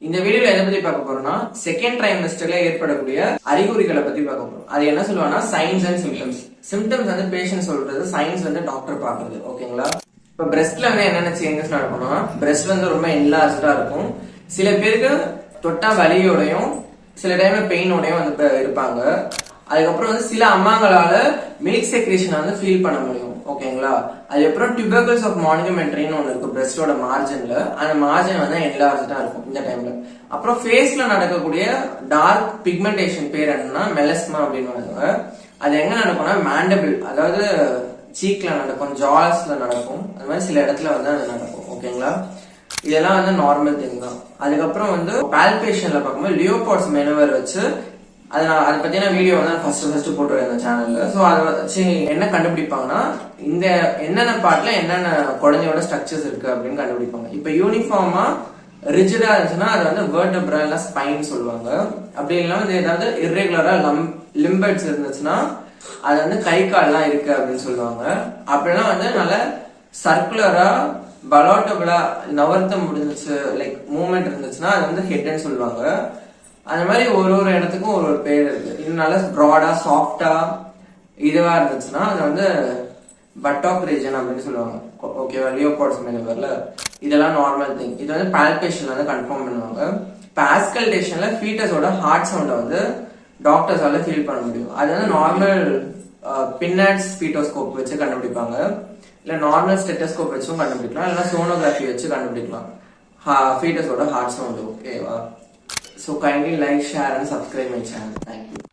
இந்த வீடியோல எதை பத்தி பார்க்க போறோம்னா செகண்ட் ட்ரைமஸ்டர்ல ஏற்படக்கூடிய அறிகுறிகளை பத்தி பார்க்க போறோம். அது என்ன சொல்லுவாங்கன்னா சைன்ஸ் அண்ட் சிம்டம்ஸ். சிம்டம்ஸ் வந்து பேஷண்ட் சொல்றது, சைன்ஸ் வந்து டாக்டர் பாக்குறது. ஓகேங்களா? இப்ப பிரெஸ்ட்ல வந்து என்னென்ன சேஞ்சஸ் நடக்கணும்னா, பிரெஸ்ட் வந்து ரொம்ப என்லார்ஜா இருக்கும். சில பேருக்கு தொட்டா வலியோடையும் சில டைம்ல பெயினோடையும் வந்து இருப்பாங்க. அதுக்கப்புறம் வந்து சில அம்மாங்களால மில்க் செக்ரேஷன் வந்து ஃபீல் பண்ண முடியும். ஓகேங்களா? அதுக்கப்புறம் டியூபர்கல்ஸ் ஆஃப் மானிகமெண்ட்ரின்னு ஒன்று இருக்கு பிரெஸ்டோட மார்ஜின்ல. அந்த மார்ஜின் வந்து என்லார்ஜா இருக்கும் இந்த டைம்ல. அப்புறம் ஃபேஸ்ல நடக்கக்கூடிய டார்க் பிக்மெண்டேஷன் பேர் என்னன்னா மெலஸ்மா அப்படின்னு. அது எங்க நடக்கும்னா மேண்டபிள், அதாவது சீக்ல நடக்கும், ஜாஸ்ல நடக்கும். அது மாதிரி சில இடத்துல வந்து அது நடக்கும். ஓகேங்களா? இதெல்லாம் வந்து நார்மல் திங் தான். அதுக்கப்புறம் வந்து பால்பேஷன்ல பார்க்கும்போது லியோபார்ட்ஸ் மெனுவர் வச்சு அதை பத்தின வீடியோ வந்து ஃபர்ஸ்ட் போட்டுருவேன் இந்த சேனல்ல. ஸோ அதை வச்சு என்ன கண்டுபிடிப்பாங்கன்னா, இந்த என்னென்ன பார்ட்ல என்னென்ன குழந்தையோட ஸ்ட்ரக்சர்ஸ் இருக்கு அப்படின்னு கண்டுபிடிப்பாங்க. இப்ப யூனிஃபார்மா ரிஜிடா இருந்துச்சுன்னா அது வந்து வெர்டெப்ரா ஸ்பைன் சொல்லுவாங்க. அப்படி இல்லைன்னா வந்து ஏதாவது இர்ரெகுலரா லிம்பட்ஸ் இருந்துச்சுன்னா அது வந்து கை கால்லாம் இருக்கு அப்படின்னு சொல்லுவாங்க. அப்படின்னா வந்து நல்ல சர்க்குலரா பலோட்டபிளா நவர்த்த முடிஞ்சிச்சு, லைக் மூவ்மெண்ட் இருந்துச்சுன்னா அது வந்து ஹெட்ன்னு சொல்லுவாங்க. அந்த மாதிரி ஒரு இடத்துக்கும் ஒரு பேர் இருக்கு. இது நல்லா ப்ராடா சாஃப்டா இதுவா இருந்துச்சுன்னா அது வந்து பட்டாக் ரீஜன் அப்படின்னு சொல்லுவாங்க. ஓகேவா? லியோபார்ட்ஸ் மெனுவர்ல இதெல்லாம் நார்மல் திங். இது வந்து பால்பேஷன்ல வந்து கன்ஃபார்ம் பண்ணுவாங்க. இப்போ ஆஸ்கல்டேஷன்ல ஃபீட்டஸோட ஹார்ட் சவுண்டை வந்து டாக்டர்ஸால ஃபீல் பண்ண முடியும். அது வந்து நார்மல் பின்னாட் ஸ்பீட்டோஸ்கோப் வச்சு கண்டுபிடிப்பாங்க, இல்ல நார்மல் ஸ்டெட்டோஸ்கோப் வச்சும் கண்டுபிடிக்கலாம், இல்லைன்னா சோனோகிராஃபி வச்சு கண்டுபிடிக்கலாம் ஃபீட்டஸோட ஹார்ட் சவுண்ட். ஓகேவா? So kindly like, share and subscribe my channel. Thank you.